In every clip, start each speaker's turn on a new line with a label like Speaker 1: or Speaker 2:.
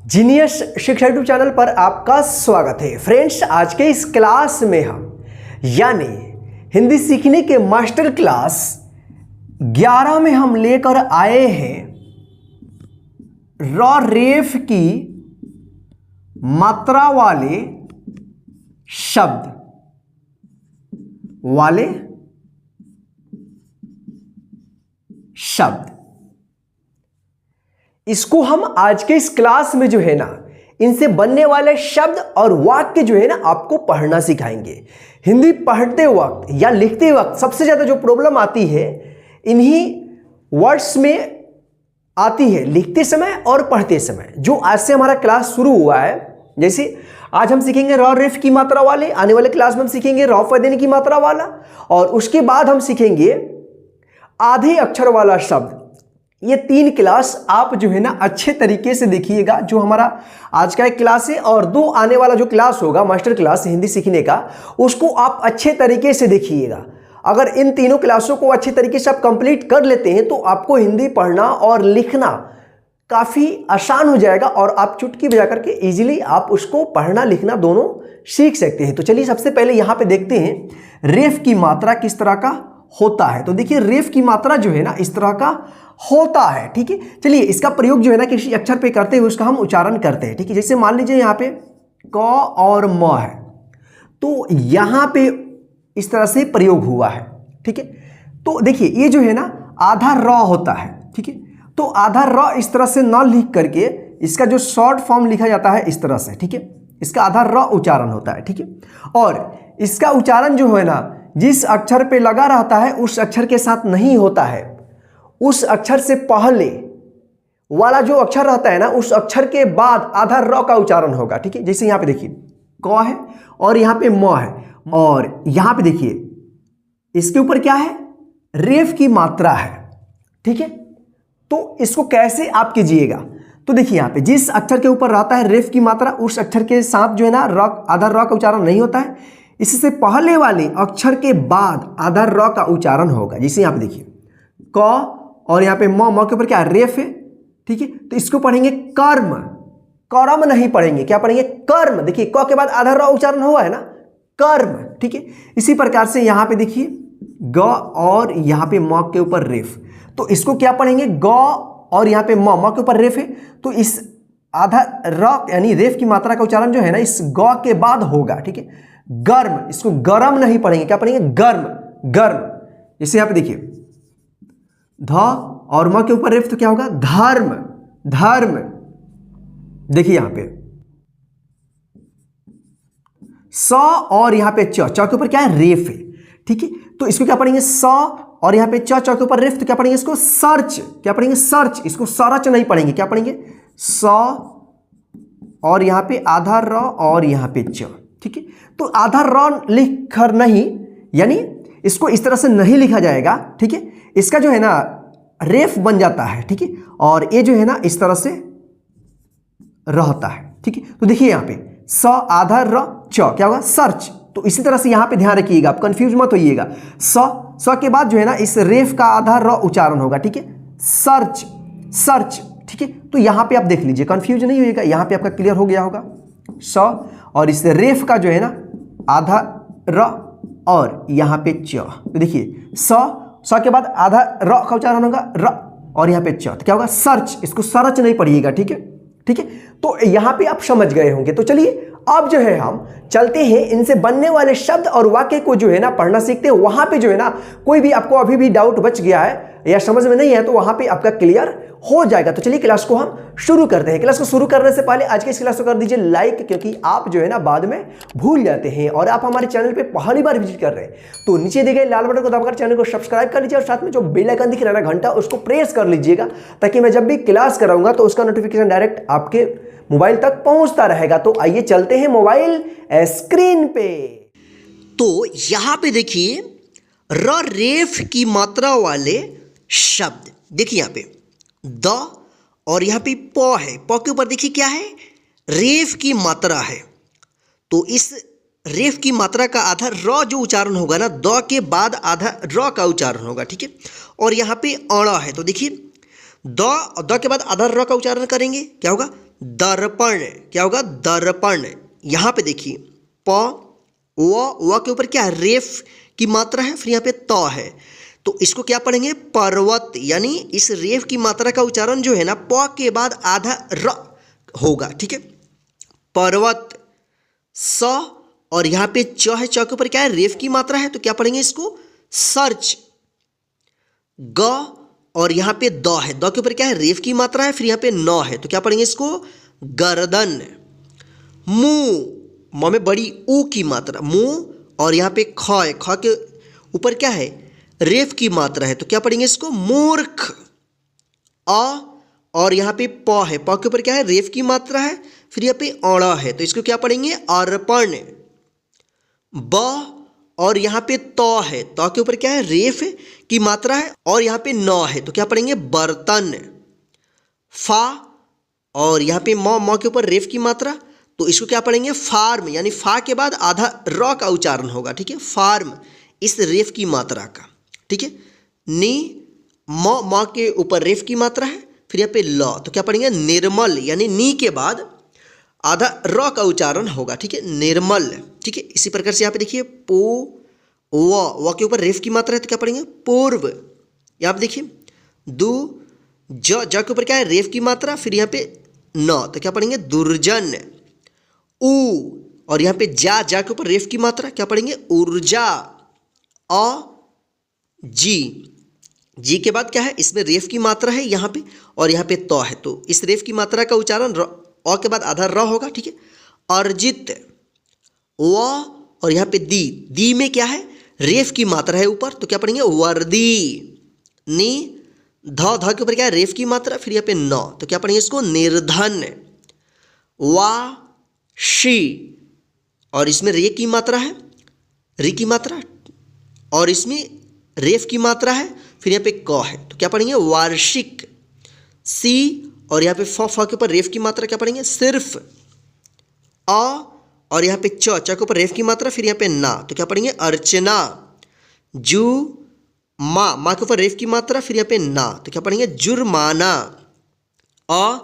Speaker 1: Genius शिक्षा YouTube channel पर आपका स्वागत है। फ्रेंड्स, आज के इस क्लास में हम यानी हिंदी सीखने के मास्टर क्लास 11 में हम लेकर आए हैं र रेफ की मात्रा वाले शब्द इसको हम आज के इस क्लास में जो है ना, इनसे बनने वाले शब्द और वाक्य जो है ना आपको पढ़ना सिखाएंगे। हिंदी पढ़ते वक्त या लिखते वक्त सबसे ज्यादा जो प्रॉब्लम आती है इन्हीं वर्ड्स में आती है, लिखते समय और पढ़ते समय। जो आज से हमारा क्लास शुरू हुआ है, जैसे आज हम सीखेंगे र रेफ की मात्रा वाले, आने वाले क्लास में हम सीखेंगे र फ देने की मात्रा वाला, और उसके बाद हम सीखेंगे आधे अक्षर वाला शब्द। ये 3 क्लास आप जो है ना अच्छे तरीके से देखिएगा। जो हमारा आज का एक क्लास है और 2 आने वाला जो क्लास होगा मास्टर क्लास हिंदी सीखने का, उसको आप अच्छे तरीके से देखिएगा। अगर इन तीनों क्लासों को अच्छे तरीके से आप कंप्लीट कर लेते हैं तो आपको हिंदी पढ़ना और लिखना काफ़ी आसान हो जाएगा और आप चुटकी बजा करके इजीली आप उसको पढ़ना लिखना दोनों सीख सकते हैं। तो चलिए सबसे पहले यहाँ पे देखते हैं रेफ की मात्रा किस तरह का होता है। तो देखिए रेफ की मात्रा जो है ना इस तरह का होता है, ठीक है। चलिए इसका प्रयोग जो है ना किसी अक्षर पे करते हुए उसका हम उच्चारण करते हैं, ठीक है। जैसे मान लीजिए यहाँ पे क और म है, तो यहाँ पे इस तरह से प्रयोग हुआ है, ठीक है। तो देखिए ये जो है ना आधा र होता है, ठीक है। तो आधा र इस तरह से न लिख करके इसका जो शॉर्ट फॉर्म लिखा जाता है इस तरह से, ठीक है। इसका आधा र उच्चारण होता है, ठीक है। और इसका उच्चारण जो है ना जिस अक्षर पे लगा रहता है उस अक्षर के साथ नहीं होता है, उस अक्षर से पहले वाला जो अक्षर रहता है ना उस अक्षर के बाद आधा र का उच्चारण होगा, ठीक है। जैसे यहाँ पे देखिए क है और यहाँ पे म है, और यहाँ पे देखिए इसके ऊपर क्या है, रेफ की मात्रा है, ठीक है। तो इसको कैसे आप कीजिएगा, तो देखिए यहाँ पे जिस अक्षर के ऊपर रहता है रेफ की मात्रा उस अक्षर के साथ जो है ना आधा र का उच्चारण नहीं होता है, इससे पहले वाले अक्षर के बाद आधा र का उच्चारण होगा। जैसे यहाँ पे देखिए क और यहाँ पे म के ऊपर क्या रेफ है, ठीक है। तो इसको पढ़ेंगे कर्म, करम नहीं पढ़ेंगे, क्या पढ़ेंगे कर्म। देखिए क के बाद आधा र उच्चारण हुआ है ना, कर्म, ठीक है। इसी प्रकार से यहाँ पे देखिए ग और यहाँ पे म के ऊपर रेफ, तो इसको क्या पढ़ेंगे ग और यहाँ पे म के ऊपर रेफ है, तो इस आधा र यानी रेफ की मात्रा का उच्चारण जो है ना इस ग के बाद होगा, ठीक है। गर्म, इसको गरम नहीं पढ़ेंगे, क्या पढ़ेंगे गर्म, गर्म। जैसे यहाँ पे देखिए ध और म के ऊपर रेफ, तो क्या होगा धर्म, धर्म। देखिए यहाँ पे स और यहाँ पे च के ऊपर क्या है रेफ है, ठीक है। तो इसको क्या पढ़ेंगे स और यहाँ पे च के ऊपर रेफ, तो क्या पढ़ेंगे इसको सर्च, क्या पढ़ेंगे सर्च। इसको सरच नहीं पढ़ेंगे, क्या पढ़ेंगे स और यहाँ पे आधा र और यहाँ पे च, ठीक है। तो आधा र लिख कर नहीं, यानी इसको इस तरह से नहीं लिखा जाएगा, ठीक है। इसका जो है ना रेफ बन जाता है, ठीक है। और ये जो है ना इस तरह से रहता है, ठीक है। तो देखिए यहाँ पे स आधा र च क्या होगा सर्च। तो इसी तरह से यहाँ पे ध्यान रखिएगा, आप कंफ्यूज मत होइएगा। स के बाद जो है ना इस रेफ का आधा र उच्चारण होगा, ठीक है, सर्च, सर्च, ठीक है। तो यहाँ पे आप देख लीजिए, कंफ्यूज नहीं होइएगा, यहाँ पे आपका क्लियर हो गया होगा। स और इस रेफ का जो है ना आधा र और यहाँ पे च, तो देखिए स के बाद आधा र का उच्चारण होगा र और यहाँ पे च, तो क्या होगा सर्च। इसको सरच नहीं पढ़िएगा, ठीक है, ठीक है। तो यहाँ पे आप समझ गए होंगे। तो चलिए अब जो है हम चलते हैं इनसे बनने वाले शब्द और वाक्य को जो है ना पढ़ना सीखते हैं। वहां पे जो है ना कोई भी आपको अभी भी डाउट बच गया है या समझ में नहीं है तो वहां पे आपका क्लियर हो जाएगा। तो चलिए क्लास को हम शुरू करते हैं। क्लास को शुरू करने से पहले आज के इस क्लास को कर दीजिए लाइक, क्योंकि आप जो है ना बाद में भूल जाते हैं और आप हमारे चैनल पे पहली बार विजिट कर रहे हैं तो नीचे दिए गए लाल बटन को दबाकर चैनल को सब्सक्राइब कर लीजिए और साथ में जो बेल आइकन दिख रहा है ना घंटा, उसको प्रेस कर लीजिएगा ताकि मैं जब भी क्लास कराऊंगा तो उसका नोटिफिकेशन डायरेक्ट आपके मोबाइल तक पहुंचता रहेगा। तो आइए चलते हैं मोबाइल स्क्रीन पे।
Speaker 2: तो यहाँ पे देखिए र रेफ की मात्रा वाले शब्द, देखिए यहाँ पे द और यहाँ पे प है, प के ऊपर देखिए क्या है रेफ की मात्रा है। तो इस रेफ की मात्रा का आधा र जो उच्चारण होगा ना द के बाद आधा र का उच्चारण होगा, ठीक है। और यहाँ पे अड़ा है, तो देखिए द के बाद आधा र का उच्चारण करेंगे, क्या होगा दर्पण, क्या होगा? दर्पण। यहाँ पे देखिए व के ऊपर क्या है? रेफ की मात्रा है, फिर यहाँ पे त है, तो इसको क्या पढ़ेंगे? पर्वत। यानी इस रेफ की मात्रा का उच्चारण जो है ना, प के बाद आधा र होगा, ठीक है। पर्वत। स और यहाँ पे च है, च के ऊपर क्या है? रेफ की मात्रा है, तो क्या पढ़ेंगे इसको? सर्च। ग और यहाँ पे द है, द के ऊपर क्या है? रेफ की मात्रा है, फिर यहाँ पे न है, तो क्या पढ़ेंगे इसको? गर्दन। मुंह, म में बड़ी ऊ की मात्रा, मुंह, और यहाँ पे ख है, ख के ऊपर क्या है? रेफ की मात्रा है, तो क्या पढ़ेंगे इसको? मूर्ख। अ और यहाँ पे प है, प के ऊपर क्या है? रेफ की मात्रा है, फिर यहाँ पे अड़ा है, तो इसको क्या पढ़ेंगे? अर्पण। ब और यहाँ पे त है, त के ऊपर क्या है? रेफ की मात्रा है, और यहाँ पे न है, तो क्या पढ़ेंगे? बर्तन। फा और यहाँ पे म के ऊपर रेफ की मात्रा, तो इसको क्या पढ़ेंगे? फार्म। यानी फा के बाद आधा र का उच्चारण होगा, ठीक है। फार्म, इस रेफ की मात्रा का, ठीक है। नी, म के ऊपर रेफ की मात्रा है, फिर यहाँ पे ल, तो क्या पढ़ेंगे? निर्मल। यानी नी के बाद आधा र का उच्चारण होगा, ठीक है, निर्मल, ठीक है। इसी प्रकार से यहाँ पे देखिए व के ऊपर रेफ की मात्रा है, तो क्या पढ़ेंगे? पूर्व। यहाँ पे देखिए ज के ऊपर क्या है? रेफ की मात्रा, फिर यहाँ पे न, तो क्या पढ़ेंगे? दुर्जन। ऊ और यहाँ पे जा के ऊपर रेफ की मात्रा, क्या पढ़ेंगे? ऊर्जा। जी के बाद क्या है? इसमें रेफ की मात्रा है यहाँ पे, और यहाँ पे त है, तो इस रेफ की मात्रा का उच्चारण अ के बाद आधा र होगा, ठीक है। अर्जित। व और यहाँ पे दी में क्या है? रेफ की मात्रा है ऊपर, तो क्या पढ़ेंगे? वर्दी। नी, ध के ऊपर क्या है? रेफ की मात्रा, फिर यहाँ पे न, तो क्या पढ़ेंगे इसको? निर्धन। वा शी और इसमें रे की मात्रा है, री की मात्रा, और इसमें रेफ की मात्रा है, फिर यहाँ पे क है, तो क्या पढ़ेंगे? वार्षिक। सी और यहाँ पे फ के ऊपर रेफ की मात्रा, क्या पढ़ेंगे? सिर्फ। अ और यहाँ पे च के ऊपर रेफ की मात्रा, फिर यहाँ पे ना, तो क्या पढ़ेंगे? अर्चना। जू, माँ के ऊपर रेफ की मात्रा, फिर यहाँ पे ना, तो क्या पढ़ेंगे? जुर्माना। अ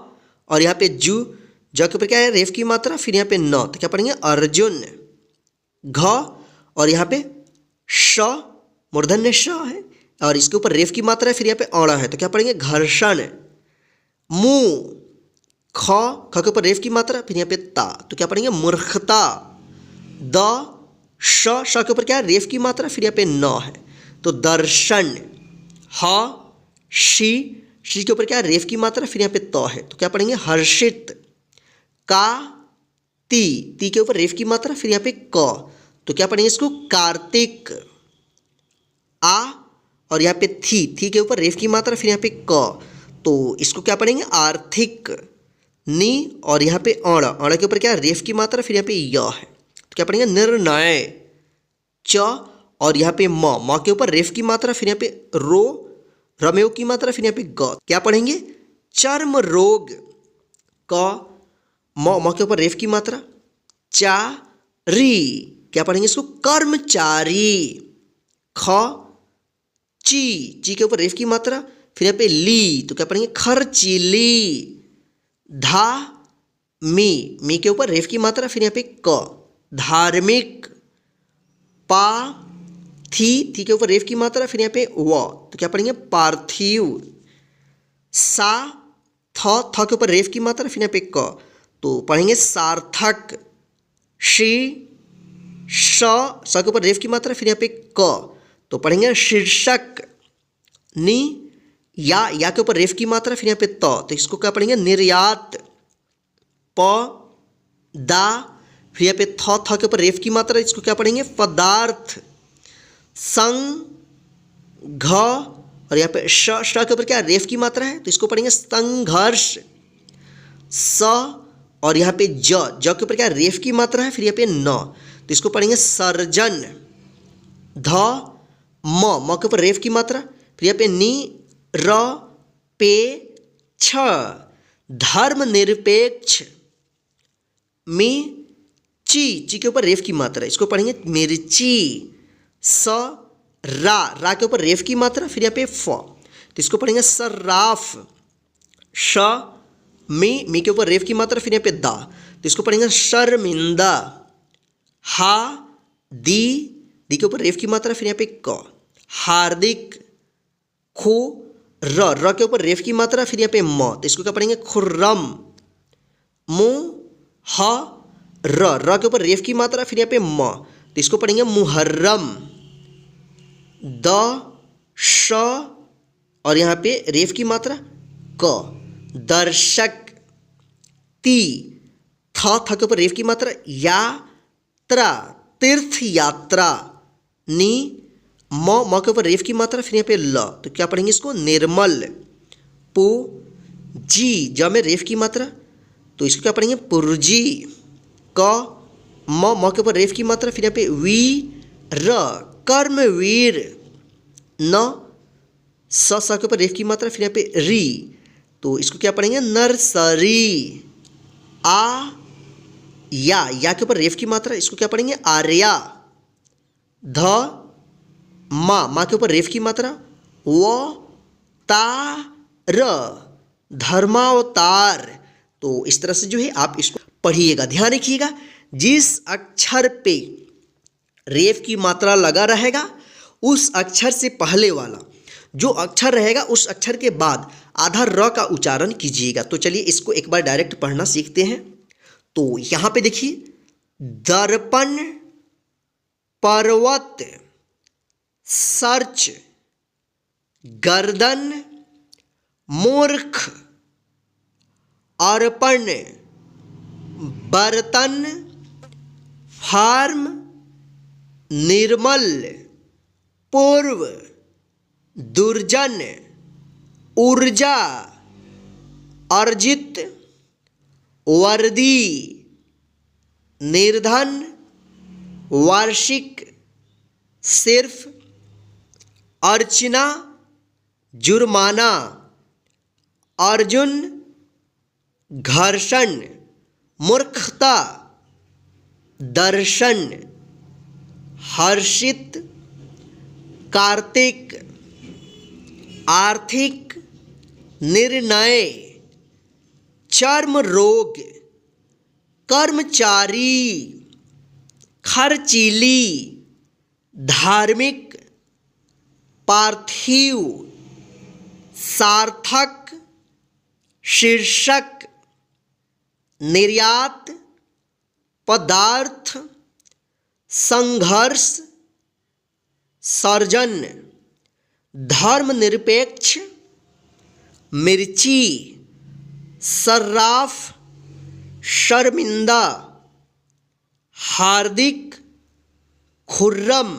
Speaker 2: और यहाँ पे ज के ऊपर क्या है? रेफ की मात्रा, फिर यहाँ पे न, तो क्या पढ़ेंगे? अर्जुन। घ और यहाँ पे श, मूर्धन्य श है, और इसके ऊपर रेफ की मात्रा है, फिर यहाँ पे अड़ा है, तो क्या पढ़ेंगे? घर्षण। मुंह, ख के ऊपर रेफ की मात्रा, फिर यहाँ पे ता, तो क्या पढ़ेंगे? मूर्खता। द श के ऊपर क्या है? रेफ की मात्रा, फिर यहाँ पे न है, तो दर्शन। ह शी के ऊपर क्या है? रेफ की मात्रा, फिर यहाँ पे त है, तो क्या पढ़ेंगे? हर्षित। का ती के ऊपर रेफ की मात्रा, फिर यहाँ पे क, तो क्या पढ़ेंगे इसको? कार्तिक। आ और यहाँ पे थी के ऊपर रेफ की मात्रा, फिर यहाँ पे क, तो इसको क्या पढ़ेंगे? आर्थिक। नी और यहाँ पे अड़ा के ऊपर क्या है? रेफ की मात्रा, फिर यहाँ पे य है, तो क्या पढ़ेंगे? निर्णय। च और यहाँ पे म के ऊपर रेफ की मात्रा, फिर यहाँ पे रमेव की मात्रा, फिर यहाँ पे ग, क्या पढ़ेंगे? चर्म रोग। क म के ऊपर रेफ की मात्रा, री, क्या पढ़ेंगे इसको? कर्मचारी। ख ची के ऊपर रेफ की मात्रा, फिर यहाँ पे ली, तो क्या पढ़ेंगे? खर्चीली। धा मी के ऊपर रेफ की मात्रा, फिर यहाँ पे क, धार्मिक। पा थी के ऊपर रेफ की मात्रा, फिर यहाँ पे व, तो क्या पढ़ेंगे? पार्थिव। सा थ के ऊपर रेफ की मात्रा, फिर यहाँ पे क, तो पढ़ेंगे सार्थक। शी श के ऊपर रेफ की मात्रा, फिर यहाँ पे क, तो पढ़ेंगे शीर्षक। नी या के ऊपर रेफ की मात्रा, फिर यहाँ पे त, तो इसको क्या पढ़ेंगे? निर्यात। प दा फिर यहाँ पे थ के ऊपर रेफ की मात्रा, इसको क्या पढ़ेंगे? पदार्थ। संग घ और यहाँ पे श के ऊपर क्या रेफ की मात्रा है, तो इसको पढ़ेंगे संघर्ष। स और यहाँ पे ज के ऊपर क्या रेफ की मात्रा है, फिर यहाँ पे न, तो इसको पढ़ेंगे सर्जन। ध म के ऊपर रेफ की मात्रा, फिर यहाँ पे नी र पे छ, धर्मनिरपेक्ष। मी ची के ऊपर रेफ की मात्रा, इसको पढ़ेंगे मिर्ची। स रा के ऊपर रेफ की मात्रा, फिर यहाँ पे फ, तो इसको पढ़ेंगे सर्राफ। श मी के ऊपर रेफ की मात्रा, फिर यहाँ पे दा, तो इसको पढ़ेंगे शर्मिंदा। हा दी के ऊपर रेफ की मात्रा, फिर यहाँ पे क, हार्दिक। खु र के ऊपर रेफ की मात्रा, फिर यहाँ पे म, तो इसको क्या पढ़ेंगे खुर्रम। मु ह र के ऊपर रेफ की मात्रा, फिर यहाँ पे म, तो इसको पढ़ेंगे मुहर्रम। द श और यहाँ पे रेफ की मात्रा क, दर्शक। ती था के ऊपर रेफ की मात्रा, यात्रा, तीर्थ यात्रा। नी म के ऊपर रेफ की मात्रा, फिर यहाँ पे ल, तो क्या पढ़ेंगे इसको निर्मल। पु जी में रेफ की मात्रा, तो इसको क्या पढ़ेंगे पुरजी। क म के ऊपर रेफ की मात्रा, फिर यहाँ पे वीर, कर्मवीर। न स के ऊपर रेफ की मात्रा, फिर यहाँ पे री, तो इसको क्या पढ़ेंगे नर्सरी। आ या के ऊपर रेफ की मात्रा, इसको क्या पढ़ेंगे आर्या। ध मा के ऊपर रेफ की मात्रा, व ता र धर्मावतार। तो इस तरह से जो है आप इसको पढ़िएगा। ध्यान रखिएगा, जिस अक्षर पे रेफ की मात्रा लगा रहेगा उस अक्षर से पहले वाला जो अक्षर रहेगा उस अक्षर के बाद आधा र का उच्चारण कीजिएगा। तो चलिए इसको एक बार डायरेक्ट पढ़ना सीखते हैं। तो यहाँ पे देखिए, दर्पण, पर्वत, सर्च, गर्दन, मूर्ख, अर्पण, बर्तन, फार्म, निर्मल, पूर्व, दुर्जन, ऊर्जा, अर्जित, वर्दी, निर्धन, वार्षिक, सिर्फ, अर्चना, जुर्माना, अर्जुन, घर्षण, मूर्खता, दर्शन, हर्षित, कार्तिक, आर्थिक, निर्णय, चर्म रोग, कर्मचारी, खर्चीली, धार्मिक, पार्थिव, सार्थक, शीर्षक, निर्यात, पदार्थ, संघर्ष, सर्जन, धर्मनिरपेक्ष, मिर्ची, सर्राफ, शर्मिंदा, हार्दिक, खुर्रम,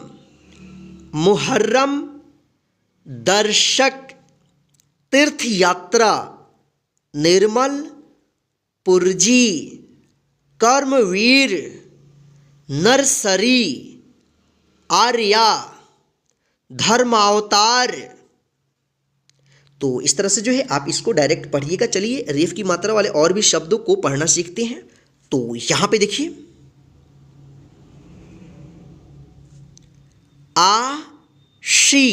Speaker 2: मुहर्रम, दर्शक, तीर्थ यात्रा, निर्मल, पुरजी, कर्मवीर, नर्सरी, आर्या, धर्मावतार। तो इस तरह से जो है आप इसको डायरेक्ट पढ़िएगा। चलिए रेफ की मात्रा वाले और भी शब्दों को पढ़ना सीखते हैं। तो यहां पे देखिए, आ शी,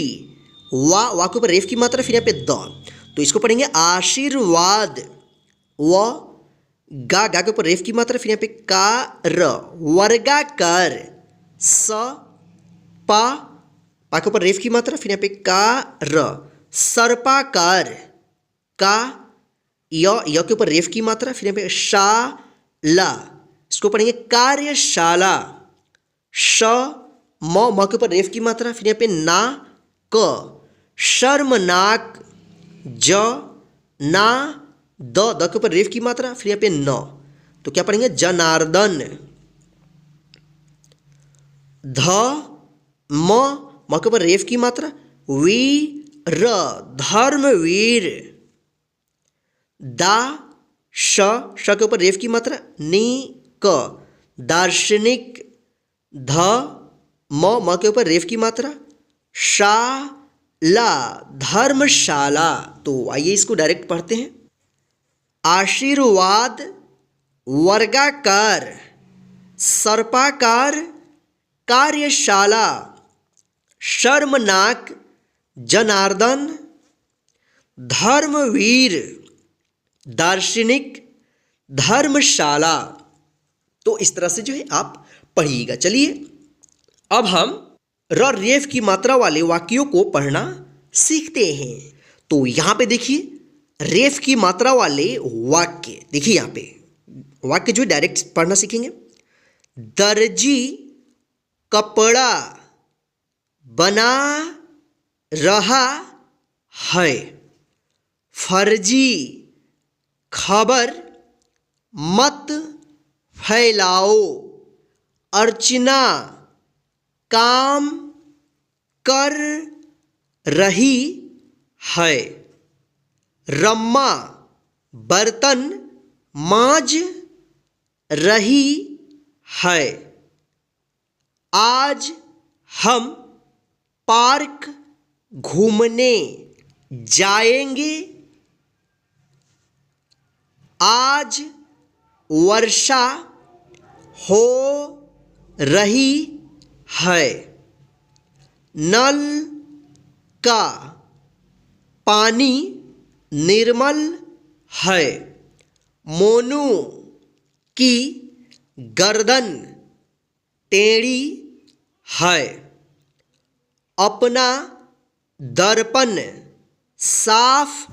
Speaker 2: वा के ऊपर रेफ की मात्रा, फिर यहाँ पे द, तो इसको पढ़ेंगे आशीर्वाद। व गा के ऊपर रेफ की मात्रा, फिर यहाँ पे का र, वर्गाकार। स पा के ऊपर रेफ की मात्रा, फिर यहाँ पे का र, सर्पाकार। का य के ऊपर रेफ की मात्रा, फिर यहाँ पे शाला, इसको पढ़ेंगे कार्यशाला। श म के ऊपर रेफ की मात्रा, फिर यहाँ पे ना क, शर्मनाक। ज ना द के ऊपर रेफ की मात्रा, फिर यहाँ पे न, तो क्या पढ़ेंगे जनार्दन। ध म के ऊपर रेफ की मात्रा, वीर, धर्मवीर। दा श के ऊपर रेफ की मात्रा, नी क, दार्शनिक। ध म के ऊपर रेफ की मात्रा, शाला, धर्मशाला। तो आइए इसको डायरेक्ट पढ़ते हैं। आशीर्वाद, वर्गाकार, सर्पाकार, कार्यशाला, शर्मनाक, जनार्दन, धर्मवीर, दार्शनिक, धर्मशाला। तो इस तरह से जो है आप पढ़िएगा। चलिए अब हम र रेफ की मात्रा वाले वाक्यों को पढ़ना सीखते हैं। तो यहाँ पे देखिए रेफ की मात्रा वाले वाक्य, देखिए यहाँ पे वाक्य जो डायरेक्ट पढ़ना सीखेंगे। दर्जी कपड़ा बना रहा है, फर्जी खबर मत फैलाओ, अर्चना काम कर रही है, रम्मा बर्तन मांज रही है, आज हम पार्क घूमने जाएंगे, आज वर्षा हो रही है, नल का पानी निर्मल है, मोनू की गर्दन टेढ़ी है, अपना दर्पण साफ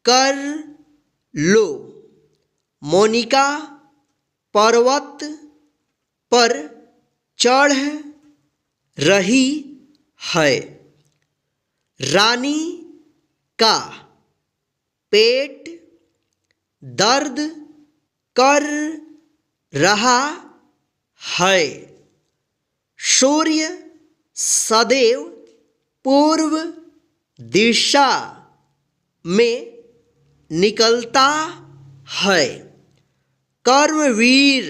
Speaker 2: कर लो, मोनिका पर्वत पर चढ़ रही है, रानी का पेट दर्द कर रहा है, सूर्य सदैव पूर्व दिशा में निकलता है, कर्मवीर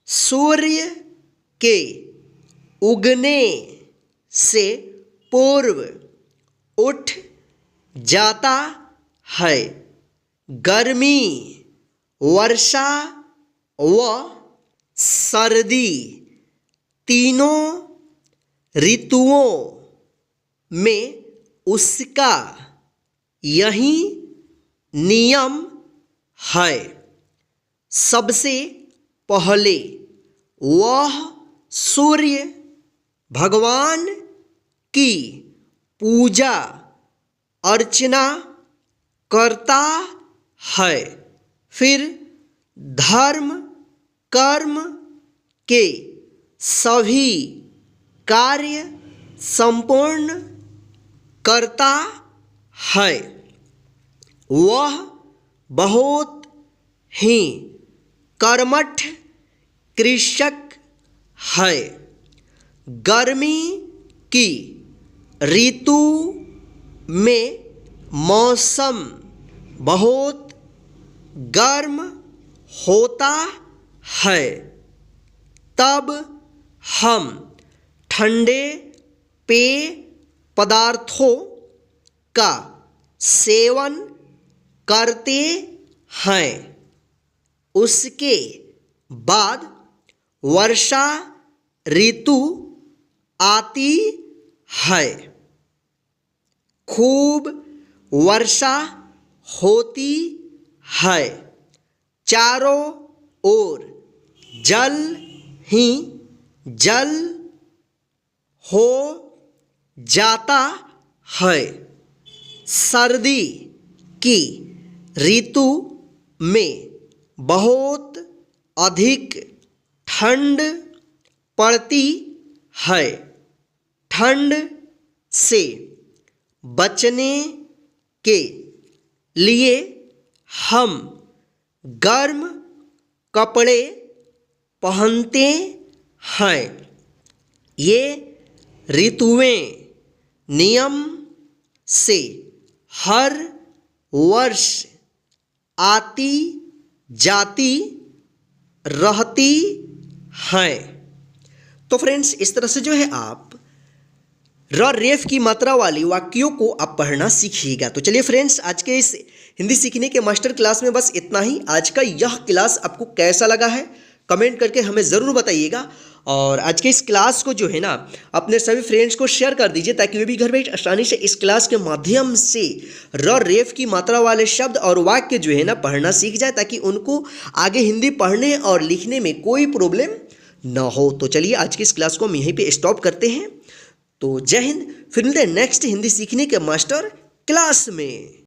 Speaker 2: सूर्य के उगने से पूर्व उठ जाता है, गर्मी वर्षा व सर्दी तीनों ऋतुओं में उसका यही नियम है, सबसे पहले वह सूर्य भगवान की पूजा अर्चना करता है, फिर धर्म कर्म के सभी कार्य संपूर्ण करता है, वह बहुत ही कर्मठ कृषक है, गर्मी की ऋतु में मौसम बहुत गर्म होता है, तब हम ठंडे पेय पदार्थों का सेवन करते हैं, उसके बाद वर्षा ऋतु आती है, खूब वर्षा होती है, चारों ओर जल ही जल हो जाता है, सर्दी की ऋतु में बहुत अधिक ठंड पड़ती है, ठंड से बचने के लिए हम गर्म कपड़े पहनते हैं, ये ऋतुएं नियम से हर वर्ष आती जाती रहती हैं। तो फ्रेंड्स इस तरह से जो है आप र रेफ की मात्रा वाली वाक्यों को आप पढ़ना सीखिएगा। तो चलिए फ्रेंड्स आज के इस हिंदी सीखने के मास्टर क्लास में बस इतना ही। आज का यह क्लास आपको कैसा लगा है कमेंट करके हमें ज़रूर बताइएगा और आज के इस क्लास को जो है ना अपने सभी फ्रेंड्स को शेयर कर दीजिए ताकि वे भी घर में आसानी से इस क्लास के माध्यम से र रेफ की मात्रा वाले शब्द और वाक्य जो है ना पढ़ना सीख जाए ताकि उनको आगे हिंदी पढ़ने और लिखने में कोई प्रॉब्लम ना हो। तो चलिए आज की इस क्लास को हम यहीं पे स्टॉप करते हैं। तो जय हिंद, फिर मिलते हैं नेक्स्ट हिंदी सीखने के मास्टर क्लास में।